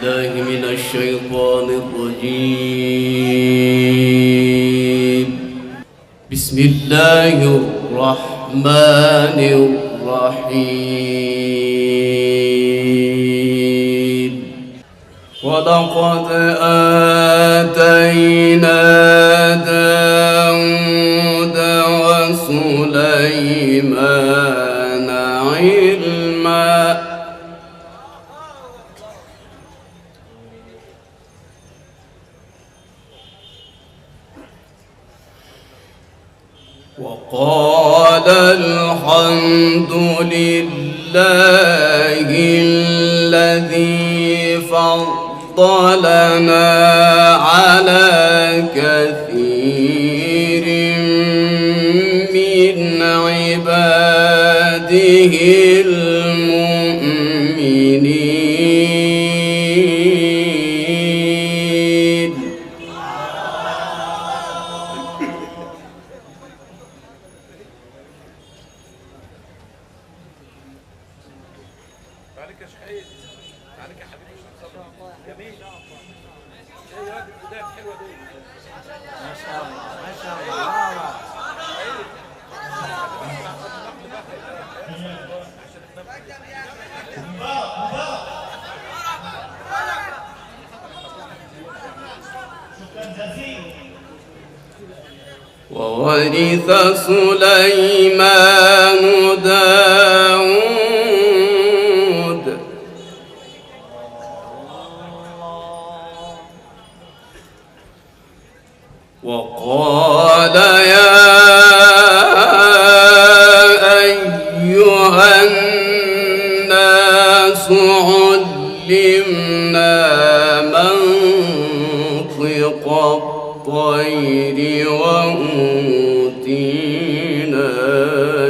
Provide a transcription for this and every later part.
بالله من الشيطان الرجيم. بسم الله الرحمن الرحيم. ولقد آتينا داود وسليمان علما وقال الحمد لله الذي فضلنا على كثير من عباده المؤمنين. عليك يا شحيد، عليك يا حبيبي. جميل. ايه يا راجل البدايه الحلوه دي. ما شاء الله ما شاء الله. وورث سليمان داود وقال يا أيها الناس علمنا منطق الطير وأوتينا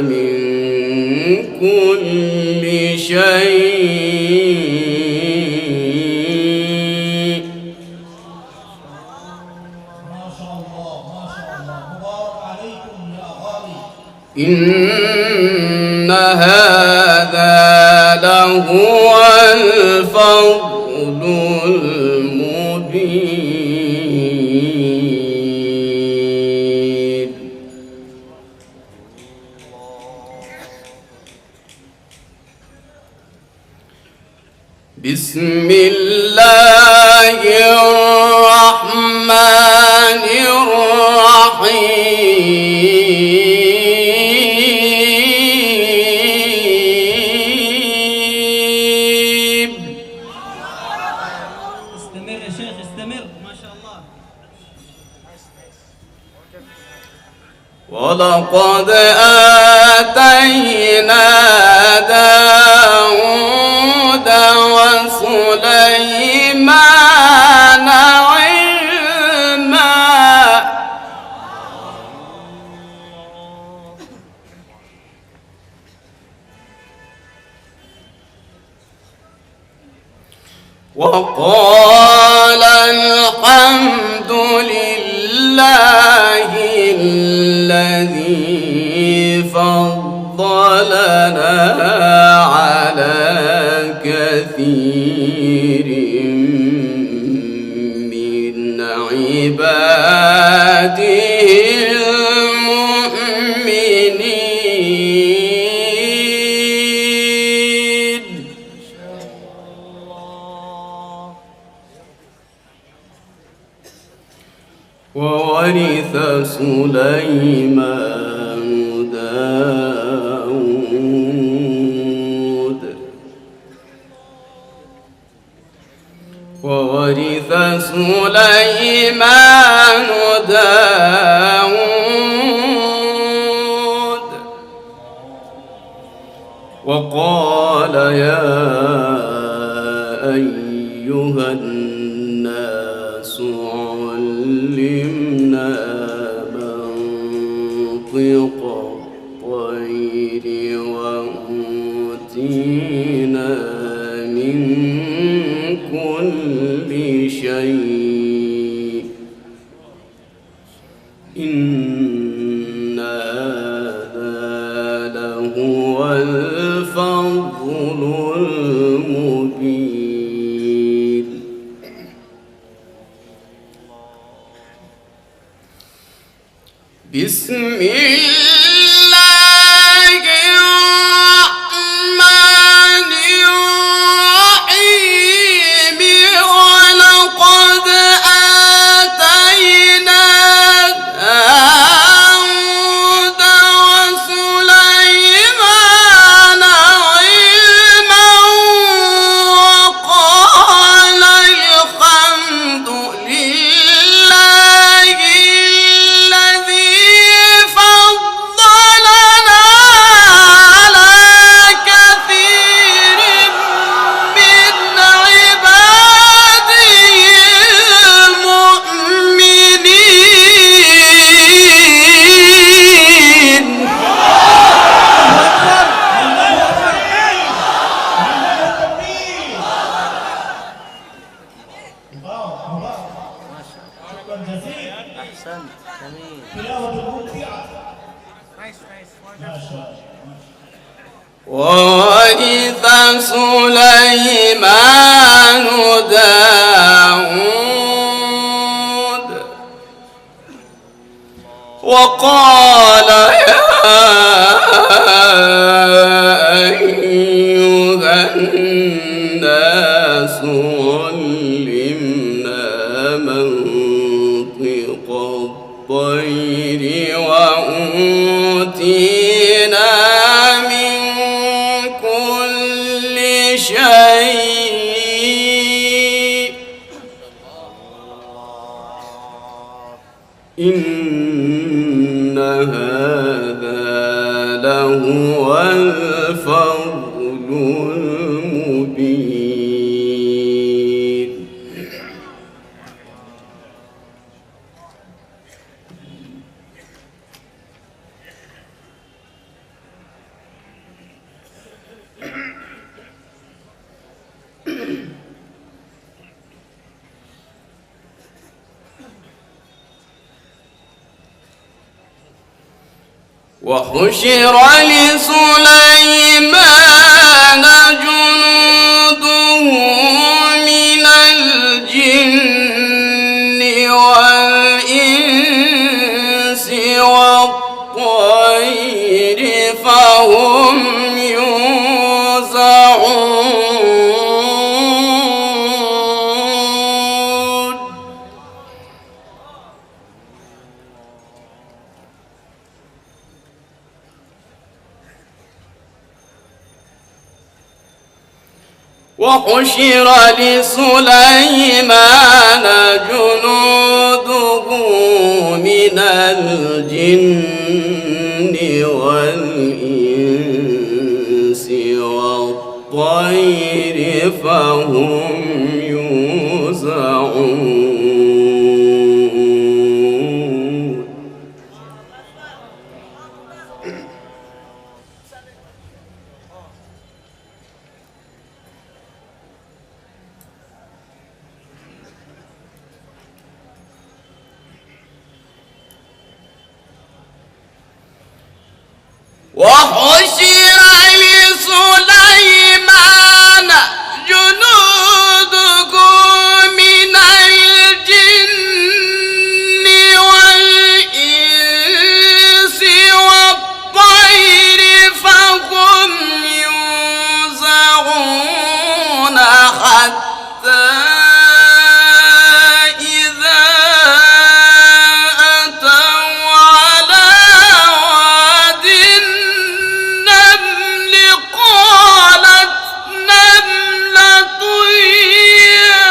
من كل شيء. ما شاء الله ما شاء الله، مبارك عليكم يا غالي. إن هذا لهو الفضل المبين. بسم الله الرحمن الرحيم. استمر يا شيخ استمر، ما شاء الله. ولقد آتينا داود وسليمان علما وقال الحمد لله الذي فضلنا على كثير من عباده المؤمنين. وورث سليمان داود وورث سليمان داود وقال يا أيها الناس علمنا منطق الطير وأوتينا من كل شيء. إن هذا لهو الفضل المبين. بسم الله الرحمن الرحيم ولقد آتينا داود وسليمان علما وقال الحمد لله الذي فضلنا على كثير من عباده المؤمنين. شكرا جزيلا. احسنت جميل. تلاوة ممتعة. نايس ما شاء الله. وورث سليمان داود وقال يا أيها الناس علمنا منطق الطير وأوتينا من كل شيء إن هذا لهو الفضل المبين. وحشر لسليمان جنوده من الجن والإنس والطير فهم يوزعون. وحشر لسليمان جنوده من الجن والإنس والطير فهم يوزعون. وحشر لسليمان جنوده من الجن والإنس والطير فهم يوزعون حتى إذا أتوا على واد النمل قالت نملة يا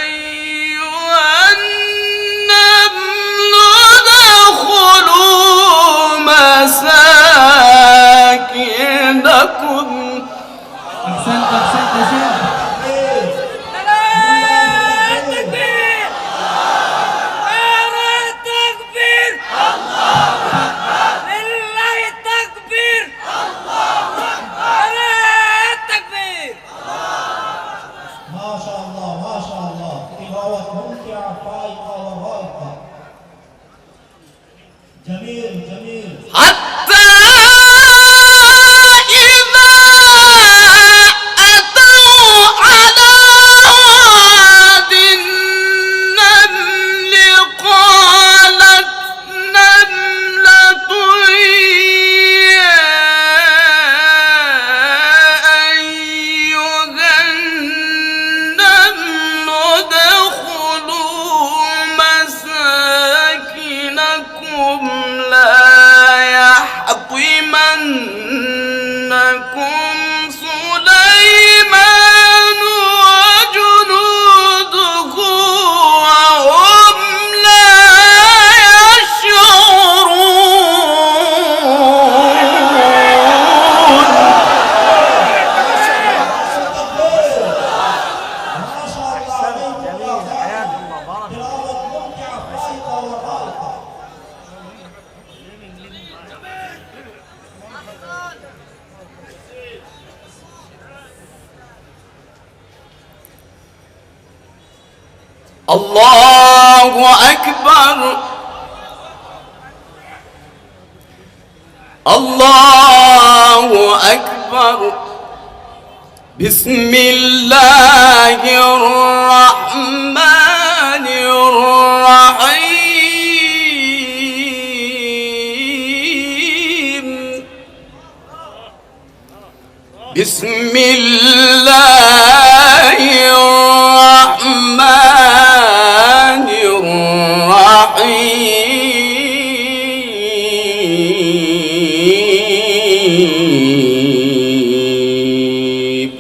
أيها النمل ادخلوا مساكنكم. أحسنت أحسنت يا شيخ. ما شاء الله ما شاء الله. تلاوة ممتعة فائقة ورائقة. جميل جميل. حتى إذا أتوا على واد النمل قالت الله أكبر الله أكبر. بسم الله الرحمن الرحيم. بسم الله الرحمن الرحيم.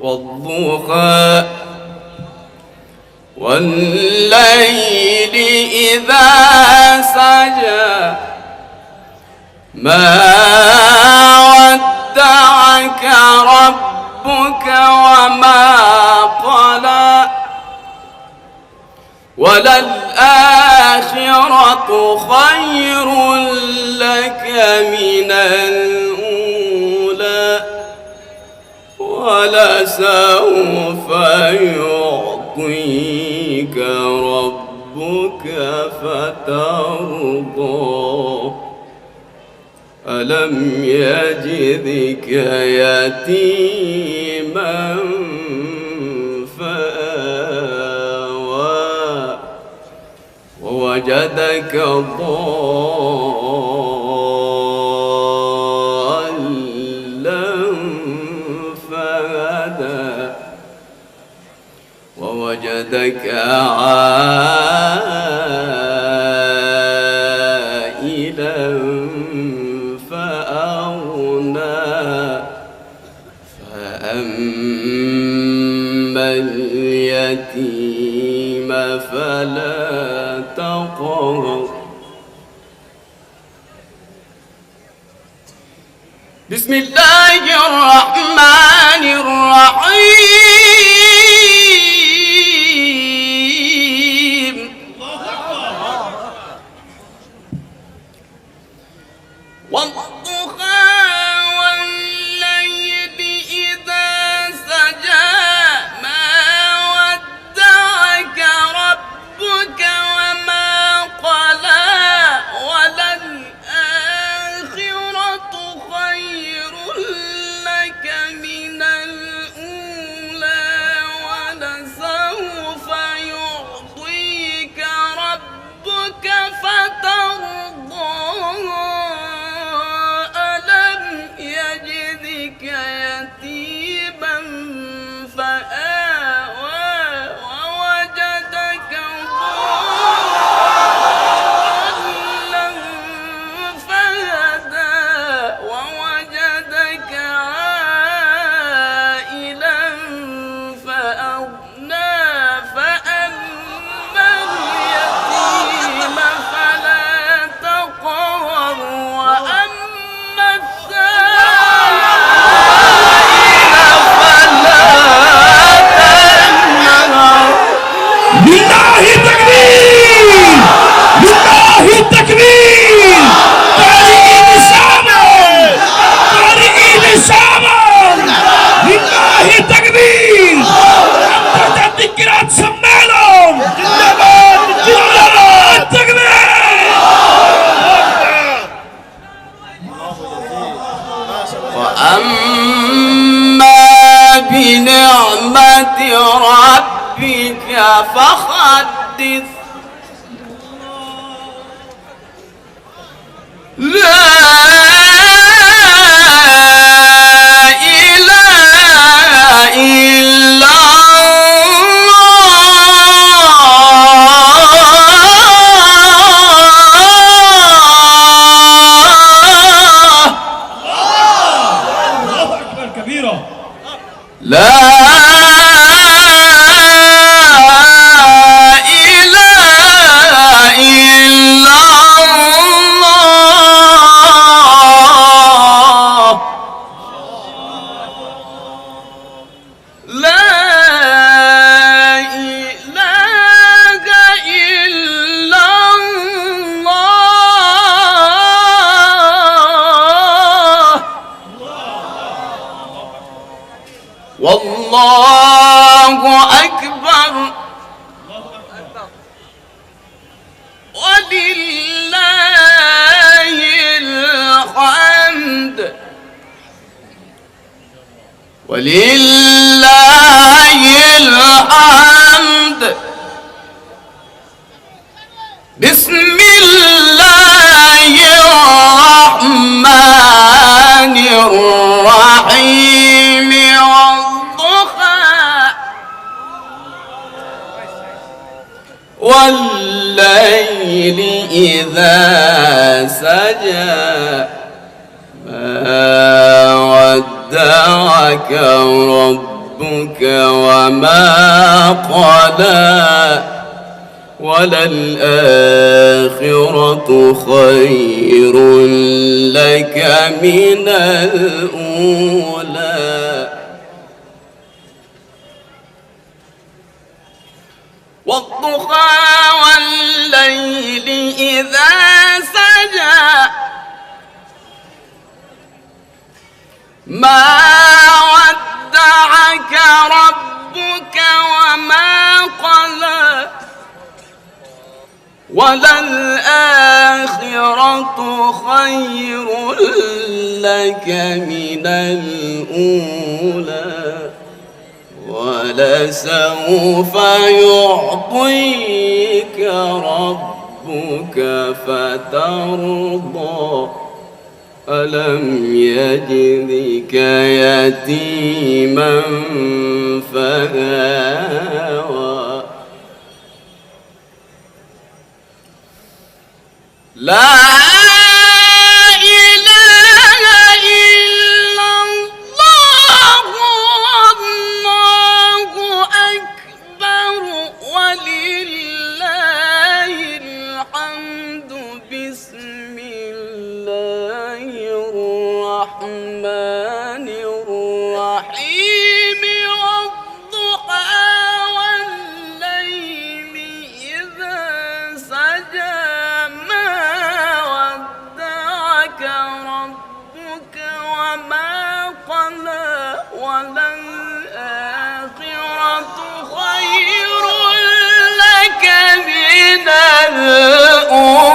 والضحى والليل إذا سجى ما ودعك ربك وما قلى وللآخرة خير لك من الأولى ولسوف يعطيك ربك فترضى. ألم يجدك يتيما فآوى ووجدك ضالا فهدى ووجدك عائلا فأغنى. فأما اليتيم فلا تقهر. بسم الله الرحمن الرحيم. والضحى والليل إذا سجى ما ودعك ربك وما قلى وللآخرة خير لك من الأولى ولسوف يعطيك ربك فترضى. ألم يجدك يتيما فآوى ووجدك ضالا فهدى ووجدك عائلا فأغنى. فأما اليتيم فلا تقهر وأما السائل فلا تنهر. لله التكبير لله التكبير. طارئين الشامل طارئين الشامل لله التكبير. أنت تذكرات سمالهم لله التكبير. وأما بنعمة ربك فحدث. لا إله إلا الله أكبر كبيرا. لا إله إلا الله. لا إله إلا الله. والله الله أكبر ولله الحمد ولله الحمد. بسم الله الرحمن الرحيم والضحى والليل إذا سجى ما ودعك ربك وما قلى وللآخرة خير لك من الأولى والضحى والليل إذا سجى ما ودعك ربك وما قلى وللآخرة خير لك من الأولى ولسوف يعطيك ربك فترضى ألم يجدك يتيما فآوى لا إله إلا الله والله أكبر ولله الحمد. بسم الله الرحمن الرحيم والضحى والليل إذا سجى ربك وما قلى وللآخرة خير لك من الأولى.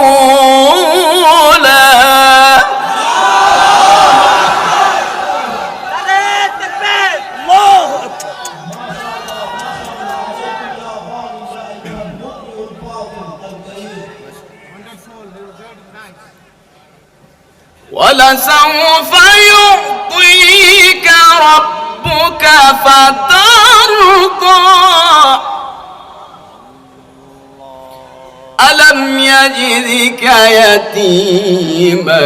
ولسوف يعطيك ربك فترضى ألم يجدك يتيما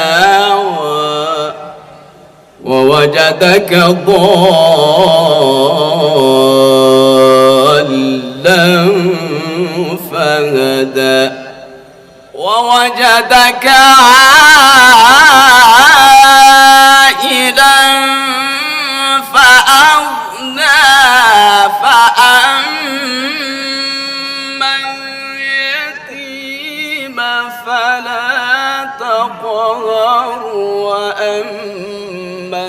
فآوى ووجدك ضالا فهدى ووجدك عائلا فأغنى فأما اليتيم فلا تقهر وأما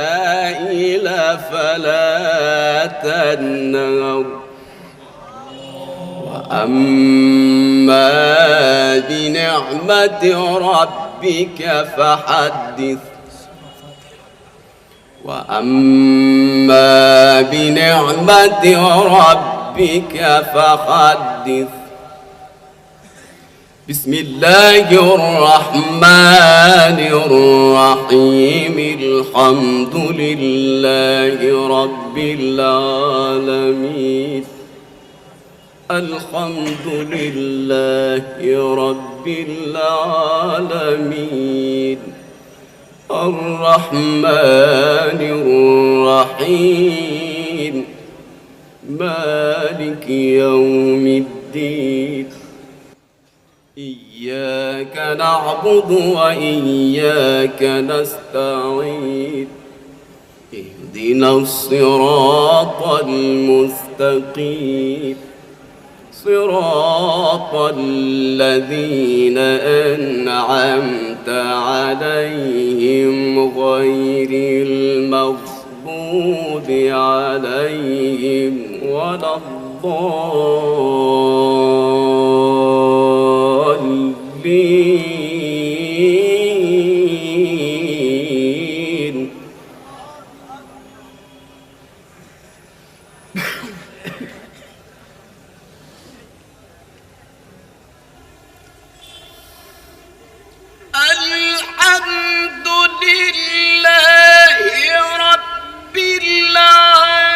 السائل فلا تنهر وأما بنعمة ربك فحدث وأما بنعمة ربك فحدث. بسم الله الرحمن الرحيم الحمد لله رب العالمين الحمد لله رب العالمين الرحمن الرحيم مالك يوم الدين إياك نعبد وإياك نستعين اهدنا الصراط المستقيم صراط الذين أنعمت عليهم غير المغضوب عليهم ولا الضالين. الحمد لله رب العالمين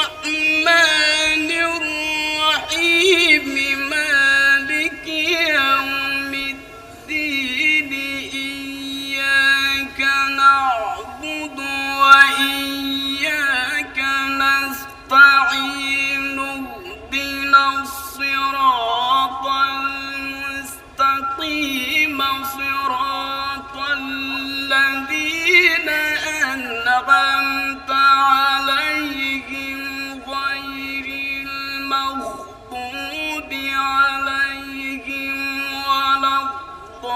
الرحمن الرحيم مالك يوم الدين إياك نعبد وإياك نستعين اهدنا الصراط المستقيم صراط الذين أنعمت عليهم غير المغضوب عليهم ولا الضالين.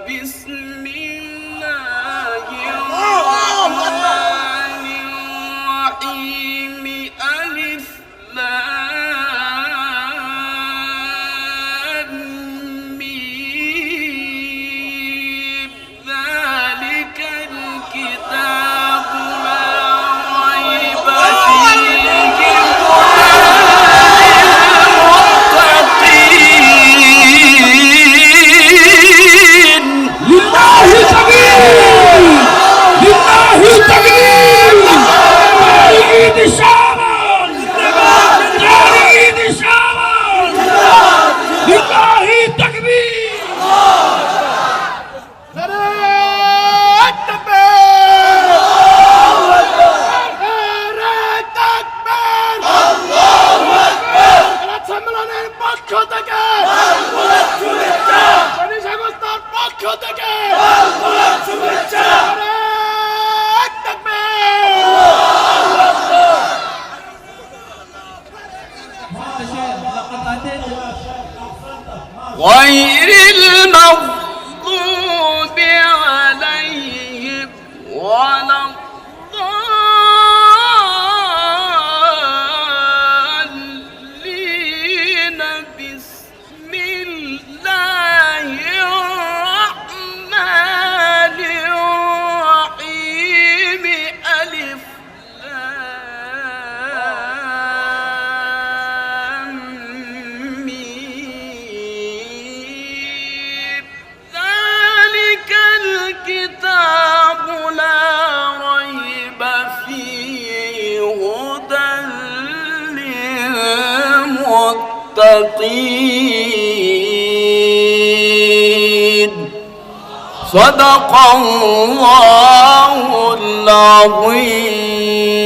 بسم الله الرحمن الرحيم. ألف لام ميم. ذلك الكتاب لا ريب فيه للمتقين. لله تكبير، لله تكبير. عيد شعبان، عيد شعبان، لله تكبير. غير المغضوب عليهم ولا الضالين. بسم الله الرحمن الرحيم. ألف لام ميم. ذلك الكتاب لا ريب فيه هدى للمتقين. صدق الله العظيم.